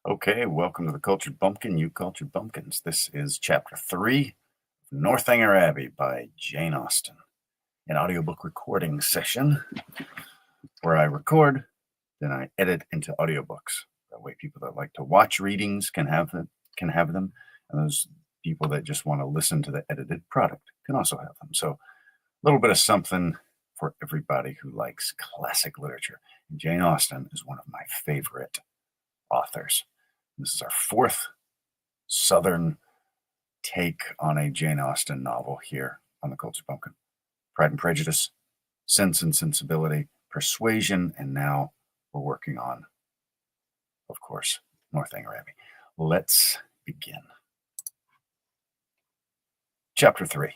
Okay, welcome to the Cultured Bumpkin, you Cultured Bumpkins. This is Chapter 3, Northanger Abbey by Jane Austen, an audiobook recording session where I record, then I edit into audiobooks. That way people that like to watch readings can have them, and those people that just want to listen to the edited product can also have them. So a little bit of something for everybody who likes classic literature. And Jane Austen is one of my favorite authors. This is our fourth Southern take on a Jane Austen novel here on the Cultured Bumpkin. Pride and Prejudice, Sense and Sensibility, Persuasion, and now we're working on, of course, Northanger Abbey. Let's begin. Chapter 3.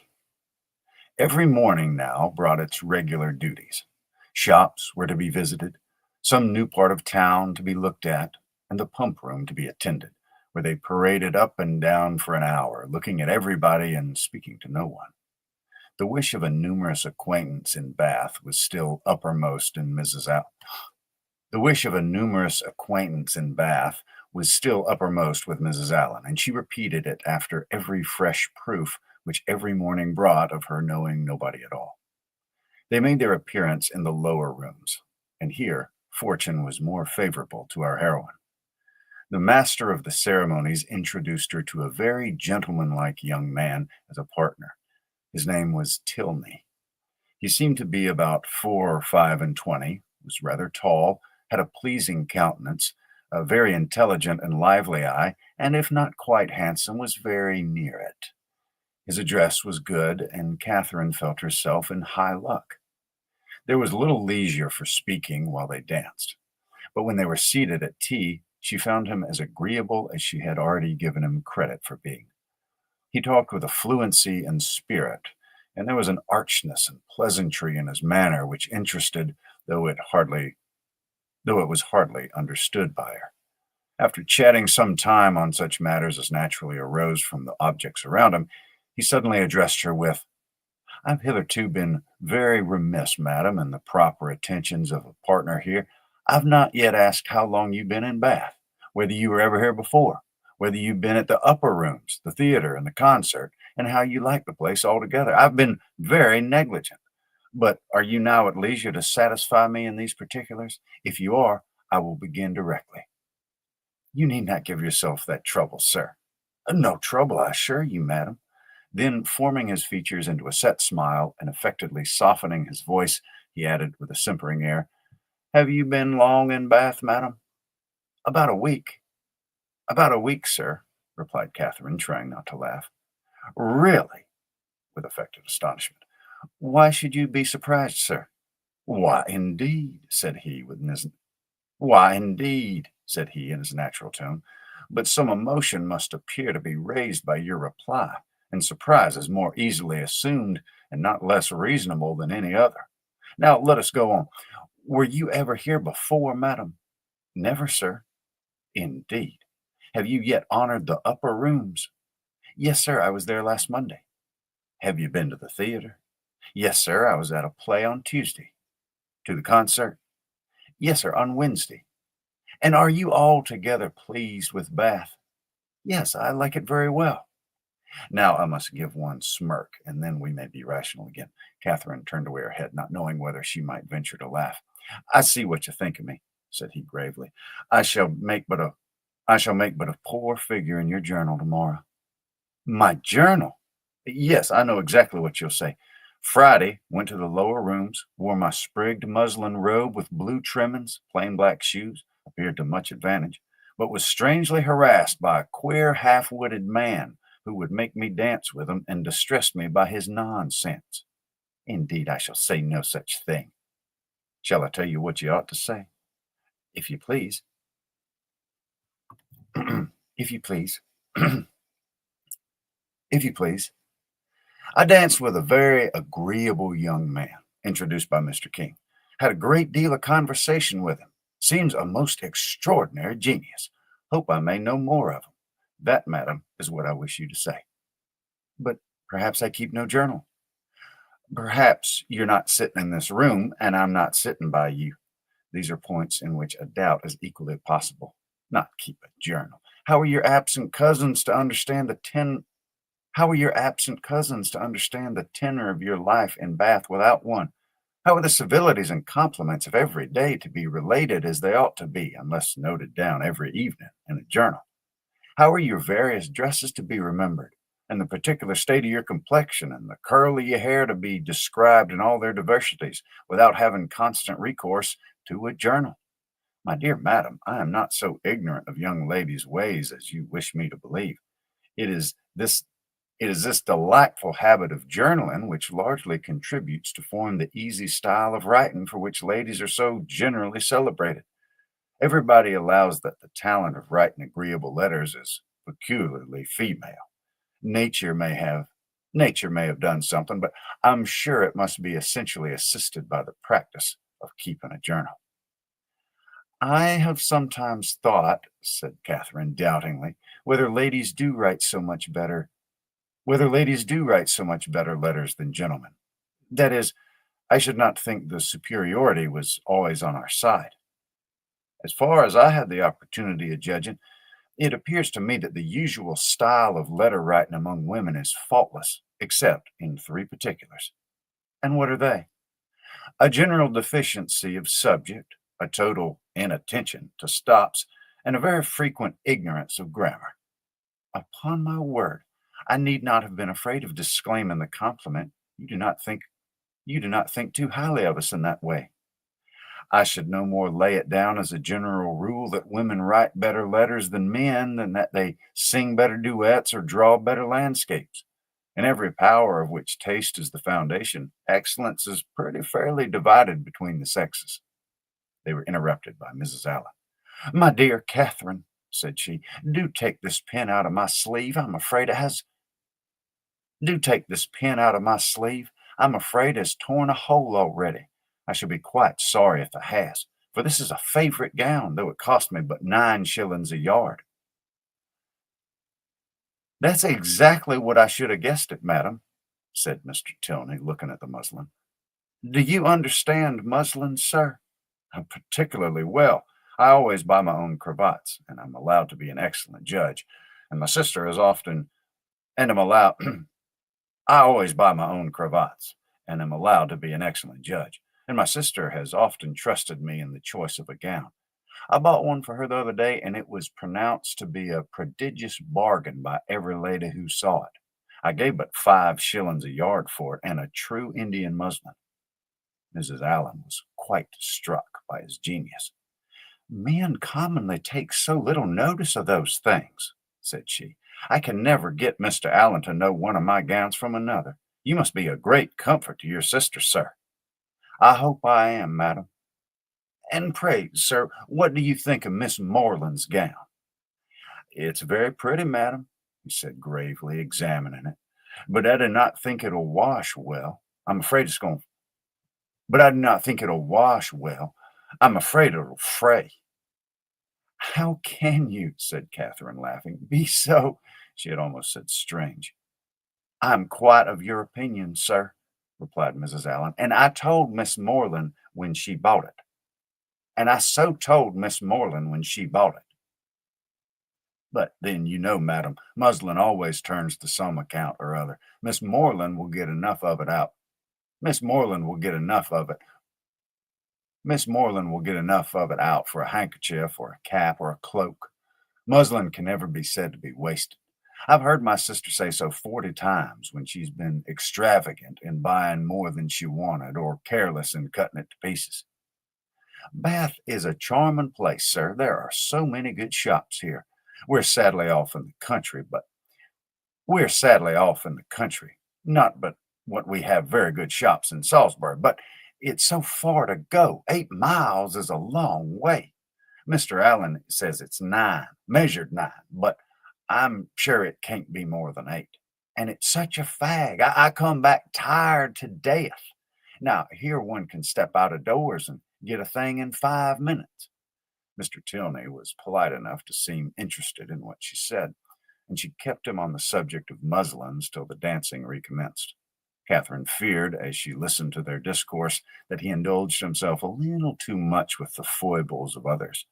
Every morning now brought its regular duties. Shops were to be visited, some new part of town to be looked at, and the pump room to be attended, where they paraded up and down for an hour, looking at everybody and speaking to no one. The wish of a numerous acquaintance in Bath was still uppermost in Mrs. Al. The wish of a numerous acquaintance in Bath was still uppermost with Mrs. Allen, and she repeated it after every fresh proof which every morning brought of her knowing nobody at all. They made their appearance in the lower rooms, and here fortune was more favorable to our heroine. The master of the ceremonies introduced her to a very gentlemanlike young man as a partner. His name was Tilney. He seemed to be about 4 or 5 and 20, was rather tall, had a pleasing countenance, a very intelligent and lively eye, and if not quite handsome, was very near it. His address was good, and Catherine felt herself in high luck. There was little leisure for speaking while they danced, but when they were seated at tea, she found him as agreeable as she had already given him credit for being. He talked with a fluency and spirit, and there was an archness and pleasantry in his manner which interested, though it was hardly understood by her. After chatting some time on such matters as naturally arose from the objects around him, he suddenly addressed her with, "I've hitherto been very remiss, madam, in the proper attentions of a partner here. I've not yet asked how long you've been in Bath, whether you were ever here before, whether you've been at the upper rooms, the theater, and the concert, and how you like the place altogether. I've been very negligent. But are you now at leisure to satisfy me in these particulars? If you are, I will begin directly." "You need not give yourself that trouble, sir." "No trouble, I assure you, madam." Then, forming his features into a set smile and affectedly softening his voice, he added with a simpering air, "Have you been long in Bath, madam?" "About a week." "About a week, sir," replied Catherine, trying not to laugh. "Really?" with affected astonishment. "Why should you be surprised, sir?" "Why, indeed," said he in his natural tone, "but some emotion must appear to be raised by your reply, and surprise is more easily assumed and not less reasonable than any other. Now let us go on. Were you ever here before, madam?" "Never, sir." "Indeed. Have you yet honored the upper rooms?" "Yes, sir, I was there last Monday." "Have you been to the theater?" "Yes, sir, I was at a play on Tuesday." "To the concert?" "Yes, sir, on Wednesday." "And are you altogether pleased with Bath?" "Yes, I like it very well." Now I must give one smirk, and then we may be rational again. Catherine turned away her head, not knowing whether she might venture to laugh. "I see what you think of me," said he gravely. I shall make but a poor figure in your journal tomorrow." "My journal?" "Yes, I know exactly what you'll say. Friday, went to the lower rooms, wore my sprigged muslin robe with blue trimmings, plain black shoes, appeared to much advantage, but was strangely harassed by a queer half-witted man who would make me dance with him and distressed me by his nonsense. Indeed, I shall say no such thing. Shall I tell you what you ought to say?" "If you please." "If you please." "If you please. I danced with a very agreeable young man, introduced by Mr. King. Had a great deal of conversation with him. Seems a most extraordinary genius. Hope I may know more of him. That, madam, is what I wish you to say." "But perhaps I keep no journal." "Perhaps you're not sitting in this room, and I'm not sitting by you. These are points in which a doubt is equally possible. not keep a journal. How are your absent cousins to understand the ten How are your absent cousins to understand the tenor of your life in Bath without one? How are the civilities and compliments of every day to be related as they ought to be, unless noted down every evening in a journal? How are your various dresses to be remembered, and the particular state of your complexion and the curl of your hair to be described in all their diversities, without having constant recourse to a journal? My dear madam, I am not so ignorant of young ladies' ways as you wish me to believe. It is this it is this delightful habit of journaling which largely contributes to form the easy style of writing for which ladies are so generally celebrated. Everybody allows that the talent of writing agreeable letters is peculiarly female. Nature may have Nature may have done something, but I'm sure it must be essentially assisted by the practice of keeping a journal. I have sometimes thought, said Catherine doubtingly, whether ladies do write so much better whether ladies do write so much better letters than gentlemen. That is, I should not think the superiority was always on our side. As far as I had the opportunity of judging, it appears to me that the usual style of letter writing among women is faultless, except in three particulars. And what are they? A general deficiency of subject, a total inattention to stops, and a very frequent ignorance of grammar. Upon my word, I need not have been afraid of disclaiming the compliment. You do not think too highly of us in that way. I should no more lay it down as a general rule that women write better letters than men than that they sing better duets or draw better landscapes. In every power of which taste is the foundation, excellence is pretty fairly divided between the sexes. They were interrupted by Mrs. Allen. My dear Catherine, said she, do take this pen out of my sleeve. Do take this pen out of my sleeve. I'm afraid it's torn a hole already. I shall be quite sorry if it has, for this is a favorite gown, though it cost me but 9 shillings a yard. That's exactly what I should have guessed it, madam, said Mr. Tilney, looking at the muslin. Do you understand muslin, sir? Particularly well. I always buy my own cravats, and I'm allowed to be an excellent judge. And my sister is often, and am allowed, I always buy my own cravats, and am allowed to be an excellent judge. And my sister has often trusted me in the choice of a gown. I bought one for her the other day, and it was pronounced to be a prodigious bargain by every lady who saw it. I gave but 5 shillings a yard for it, and a true Indian muslin. Mrs. Allen was quite struck by his genius. Men commonly take so little notice of those things, said she. I can never get Mr. Allen to know one of my gowns from another. You must be a great comfort to your sister, sir. I hope I am, madam. And pray, sir, what do you think of Miss Moreland's gown? It's very pretty, madam, he said gravely, examining it. But I do not think it'll wash well. I'm afraid it's going. But I do not think it'll wash well. I'm afraid it'll fray. How can you, said Catherine, laughing, be so, she had almost said strange. I'm quite of your opinion, sir, replied Mrs. Allen, and I told Miss Moreland when she bought it. And I so told Miss Moreland when she bought it. But then, you know, madam, muslin always turns to some account or other. Miss Moreland will get enough of it out. Miss Moreland will get enough of it. Miss Moreland will get enough of it out for a handkerchief or a cap or a cloak. Muslin can never be said to be wasted. I've heard my sister say so 40 times when she's been extravagant in buying more than she wanted or careless in cutting it to pieces. Bath is a charming place, sir. There are so many good shops here. We're sadly off in the country, but we're sadly off in the country. Not but what we have very good shops in Salisbury, but it's so far to go. 8 miles is a long way. Mr. Allen says it's 9, measured 9, but I'm sure it can't be more than 8. And it's such a fag. I come back tired to death. Now, here one can step out of doors and get a thing in 5 minutes. Mr. Tilney was polite enough to seem interested in what she said, and she kept him on the subject of muslins till the dancing recommenced. Catherine feared, as she listened to their discourse, that he indulged himself a little too much with the foibles of others.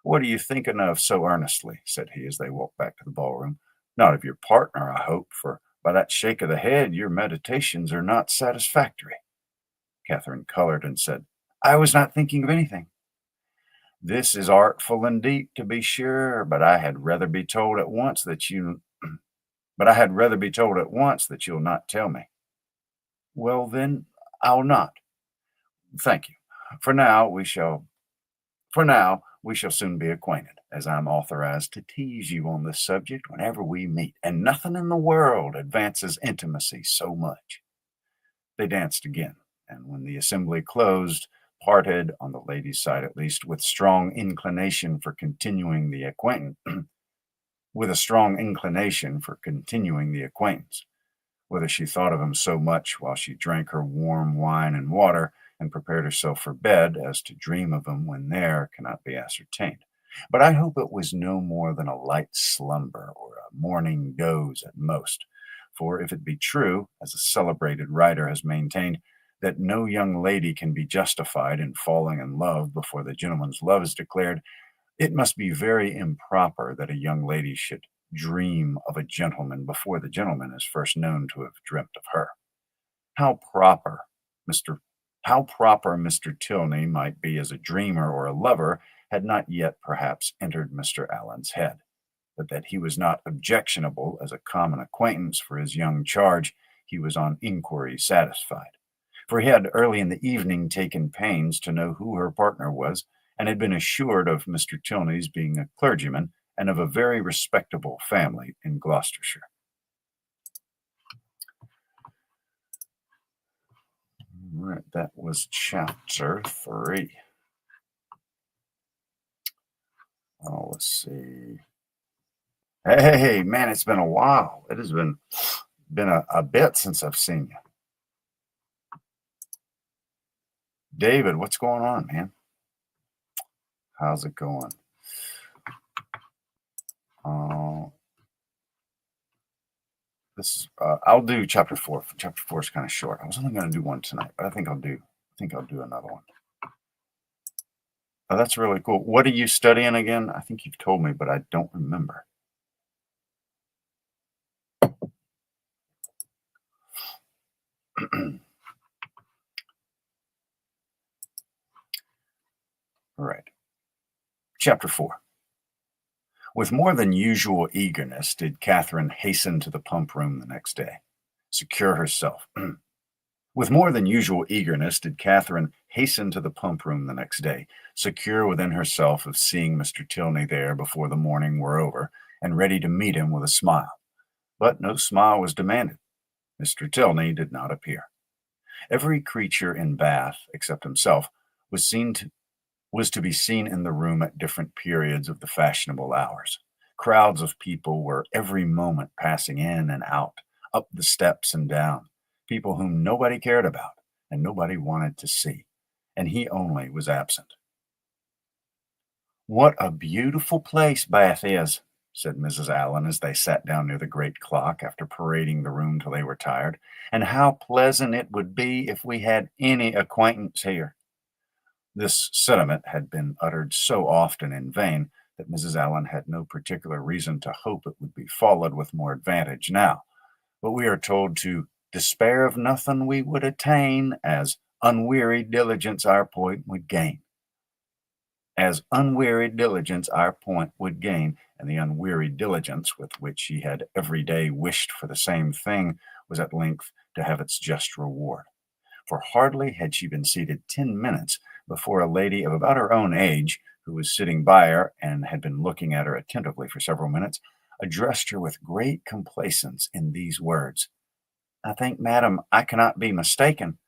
"What are you thinking of so earnestly?" said he as they walked back to the ballroom. "Not of your partner, I hope, for by that shake of the head your meditations are not satisfactory." Catherine colored and said, "I was not thinking of anything." "This is artful and deep, to be sure, but I had rather be told at once that you but I had rather be told at once that you'll not tell me." "Well, then, I'll not. Thank you. For now, we shall for now, we shall soon be acquainted, as I'm authorized to tease you on this subject whenever we meet, and nothing in the world advances intimacy so much." They danced again, and when the assembly closed, parted, on the ladies' side at least, with strong inclination for continuing the acquaintance. With a strong inclination for continuing the acquaintance. Whether she thought of him so much while she drank her warm wine and water and prepared herself for bed as to dream of him when there cannot be ascertained. But I hope it was no more than a light slumber or a morning doze at most. For if it be true, as a celebrated writer has maintained, that no young lady can be justified in falling in love before the gentleman's love is declared, it must be very improper that a young lady should dream of a gentleman before the gentleman is first known to have dreamt of her. How proper Mr. how proper Mr. Tilney might be as a dreamer or a lover had not yet perhaps entered Mr. Allen's head, but that he was not objectionable as a common acquaintance for his young charge, he was on inquiry satisfied. For he had early in the evening taken pains to know who her partner was, and had been assured of Mr. Tilney's being a clergyman and of a very respectable family in Gloucestershire. All right, that was chapter 3. Oh, let's see. Hey, man, it's been a while. It has been a bit since I've seen you. David, what's going on, man? How's it going? Uh, I'll do chapter 4. Chapter 4 is kind of short. I was only going to do one tonight, but I think I'll do another one. Oh, that's really cool. What are you studying again? I think you've told me, but I don't remember. All right. Chapter 4. With more than usual eagerness did Catherine hasten to the pump room the next day, secure herself. With more than usual eagerness did Catherine hasten to the pump room the next day, secure within herself of seeing Mr. Tilney there before the morning were over, and ready to meet him with a smile. But no smile was demanded. Mr. Tilney did not appear. Every creature in Bath, except himself, was to be seen in the room at different periods of the fashionable hours. Crowds of people were every moment passing in and out, up the steps and down, people whom nobody cared about and nobody wanted to see, and he only was absent. "What a beautiful place Bath is," said Mrs. Allen as they sat down near the great clock after parading the room till they were tired, "and how pleasant it would be if we had any acquaintance here." This sentiment had been uttered so often in vain that Mrs. Allen had no particular reason to hope it would be followed with more advantage now. But we are told to despair of nothing we would attain, as unwearied diligence our point would gain. As unwearied diligence our point would gain, and the unwearied diligence with which he had every day wished for the same thing was at length to have its just reward. For hardly had she been seated 10 minutes before a lady of about her own age, who was sitting by her and had been looking at her attentively for several minutes, addressed her with great complacence in these words: "I think, madam, I cannot be mistaken.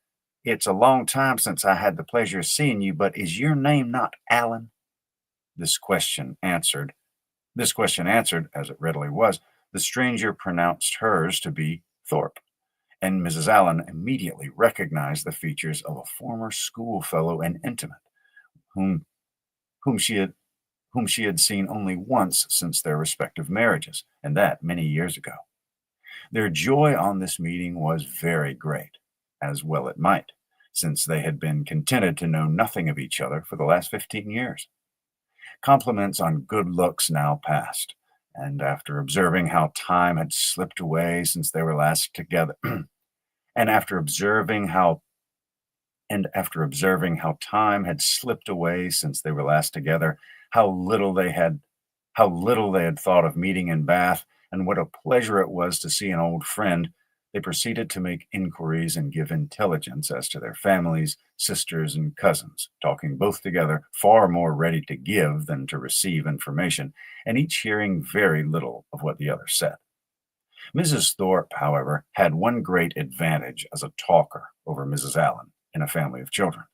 It's a long time since I had the pleasure of seeing you, but is your name not Allen?" This question answered, as it readily was, the stranger pronounced hers to be Thorpe, and Mrs. Allen immediately recognized the features of a former schoolfellow and intimate, whom whom she had whom she had seen only once since their respective marriages, and that many years ago. Their joy on this meeting was very great, as well it might, since they had been contented to know nothing of each other for the last 15 years. Compliments on good looks now passed, and after observing how time had slipped away since they were last together, and after observing how after observing how time had slipped away since they were last together, how little they had how little they had thought of meeting in Bath, and what a pleasure it was to see an old friend, they proceeded to make inquiries and give intelligence as to their families, sisters, and cousins, talking both together, far more ready to give than to receive information, and each hearing very little of what the other said. Mrs. Thorpe, however, had one great advantage as a talker over Mrs. Allen in a family of children,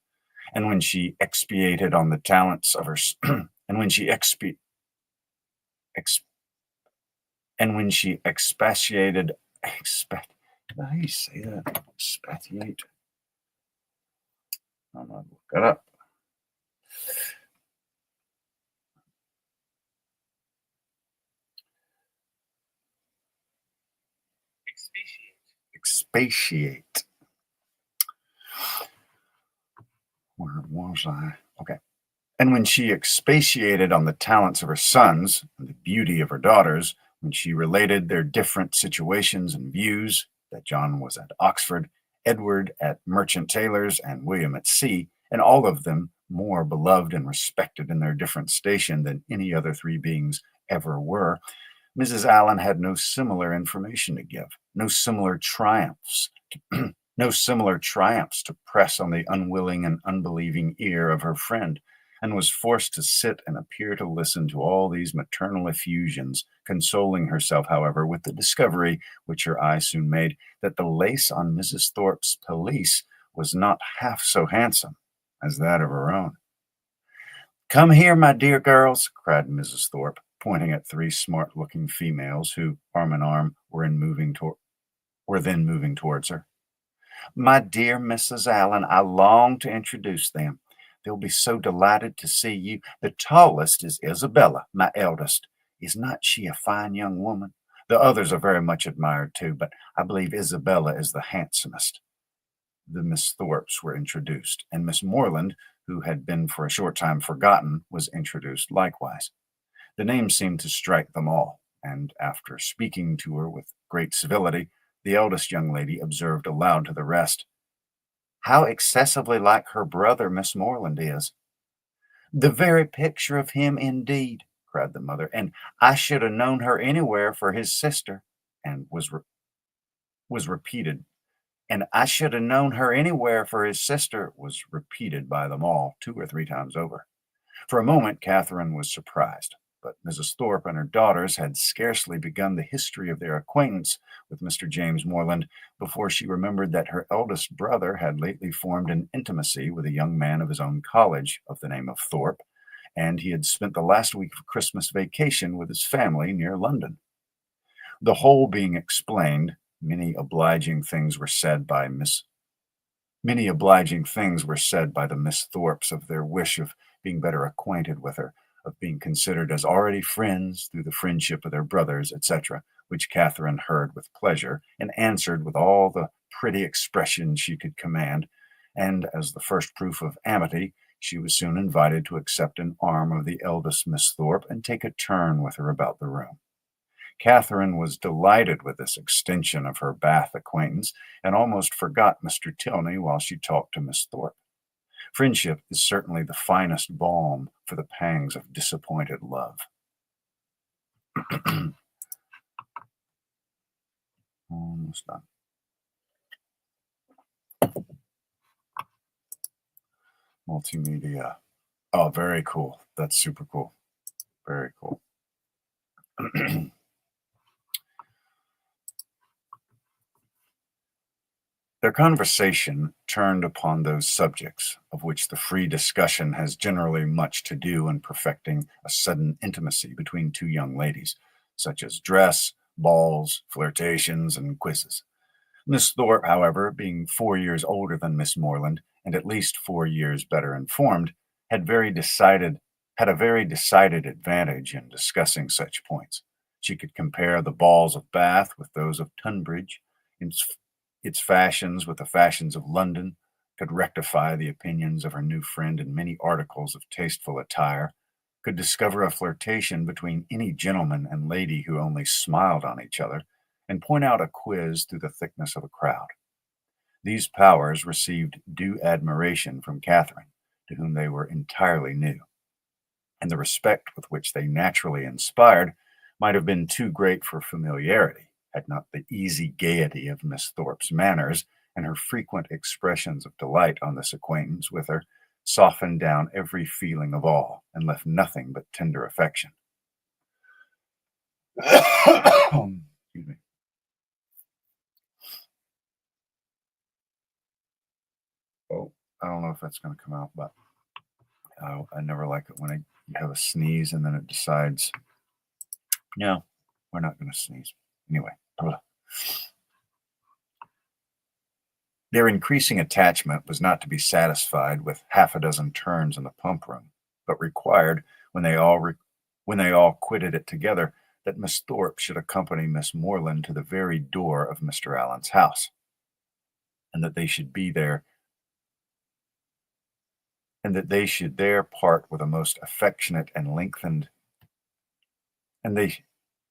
and when she expatiated on the talents of her, and when she ex, and when she how do you say that? Expatiate. I'm gonna look that up. Expatiate. Where was I? Okay. And when she expatiated on the talents of her sons and the beauty of her daughters, when she related their different situations and views, that John was at Oxford, Edward at Merchant Taylor's, and William at sea, and all of them more beloved and respected in their different station than any other three beings ever were, Mrs. Allen had no similar information to give, no similar triumphs, no similar triumphs to press on the unwilling and unbelieving ear of her friend, and was forced to sit and appear to listen to all these maternal effusions, consoling herself, however, with the discovery, which her eye soon made, that the lace on Mrs. Thorpe's pelisse was not half so handsome as that of her own. "Come here, my dear girls," cried Mrs. Thorpe, pointing at three smart-looking females who, arm in arm, were then moving towards her. "My dear Mrs. Allen, I long to introduce them. They'll be so delighted to see you. The tallest is Isabella, my eldest. Is not she a fine young woman? The others are very much admired too, but I believe Isabella is the handsomest." The Miss Thorpes were introduced, and Miss Morland, who had been for a short time forgotten, was introduced likewise. The name seemed to strike them all, and after speaking to her with great civility, the eldest young lady observed aloud to the rest, "How excessively like her brother Miss Morland is." "The very picture of him indeed," cried the mother, "and I should have known her anywhere for his sister," and was repeated, "and I should have known her anywhere for his sister," was repeated by them all 2 or 3 times over. For a moment Catherine was surprised, but Mrs. Thorpe and her daughters had scarcely begun the history of their acquaintance with Mr. James Morland before she remembered that her eldest brother had lately formed an intimacy with a young man of his own college of the name of Thorpe, and he had spent the last week of Christmas vacation with his family near London. The whole being explained, many obliging things were said by the Miss Thorpes of their wish of being better acquainted with her, of being considered as already friends through the friendship of their brothers, etc., which Catherine heard with pleasure, and answered with all the pretty expression she could command, and as the first proof of amity, she was soon invited to accept an arm of the eldest Miss Thorpe and take a turn with her about the room. Catherine was delighted with this extension of her Bath acquaintance, and almost forgot Mr. Tilney while she talked to Miss Thorpe. Friendship is certainly the finest balm for the pangs of disappointed love. Almost done. Multimedia. Oh, very cool. That's super cool. Very cool. Their conversation turned upon those subjects of which the free discussion has generally much to do in perfecting a sudden intimacy between two young ladies, such as dress, balls, flirtations, and quizzes. Miss Thorpe, however, being 4 years older than Miss Morland, and at least 4 years better informed, had a very decided advantage in discussing such points. She could compare the balls of Bath with those of Tunbridge, its fashions with the fashions of London, could rectify the opinions of her new friend in many articles of tasteful attire, could discover a flirtation between any gentleman and lady who only smiled on each other, and point out a quiz through the thickness of a crowd. These powers received due admiration from Catherine, to whom they were entirely new, and the respect with which they naturally inspired might have been too great for familiarity, had not the easy gaiety of Miss Thorpe's manners and her frequent expressions of delight on this acquaintance with her softened down every feeling of awe and left nothing but tender affection. Excuse me. Oh, I don't know if that's going to come out, but I never like it when you have a sneeze and then it decides, no, we're not going to sneeze. Anyway, their increasing attachment was not to be satisfied with half a dozen turns in the pump room, but required, when they all quitted it together, that Miss Thorpe should accompany Miss Moreland to the very door of Mr. Allen's house, and that they should be there, and that they should there part with a most affectionate and lengthened, and they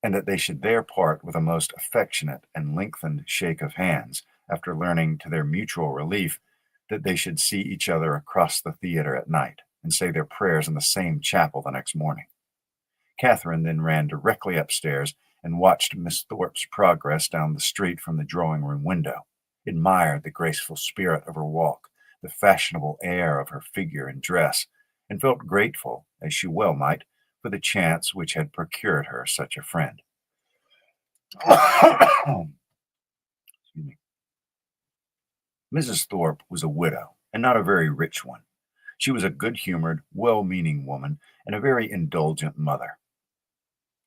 and that they should there part with a most affectionate and lengthened shake of hands, after learning to their mutual relief that they should see each other across the theater at night, and say their prayers in the same chapel the next morning. Catherine then ran directly upstairs and watched Miss Thorpe's progress down the street from the drawing-room window, admired the graceful spirit of her walk, the fashionable air of her figure and dress, and felt grateful, as she well might, for the chance which had procured her such a friend. Excuse me. Mrs. Thorpe was a widow, and not a very rich one. She was a good-humored, well-meaning woman, and a very indulgent mother.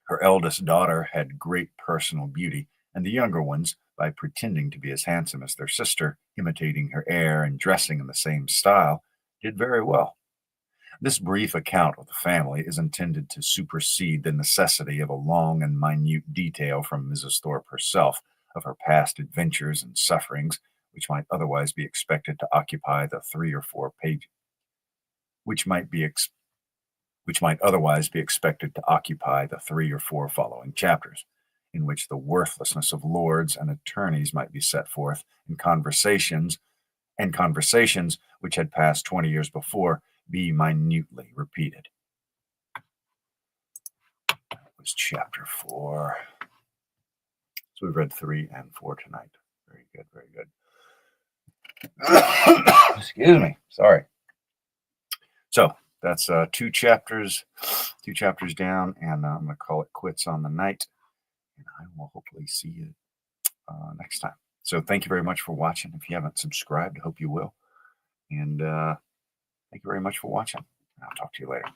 Her eldest daughter had great personal beauty, and the younger ones, by pretending to be as handsome as their sister, imitating her air and dressing in the same style, did very well. This brief account of the family is intended to supersede the necessity of a long and minute detail from Mrs. Thorpe herself of her past adventures and sufferings, which might otherwise be expected to occupy the 3 or 4 pages, which might otherwise be expected to occupy the 3 or 4 following chapters, in which the worthlessness of lords and attorneys might be set forth, and conversations which had passed 20 years before be minutely repeated. That was chapter 4. So we've read 3 and 4 tonight. Very good, very good. Excuse me. Sorry. So that's 2 chapters down, and I'm going to call it quits on the night, and I will hopefully see you next time. So thank you very much for watching. If you haven't subscribed, I hope you will. And thank you very much for watching. I'll talk to you later.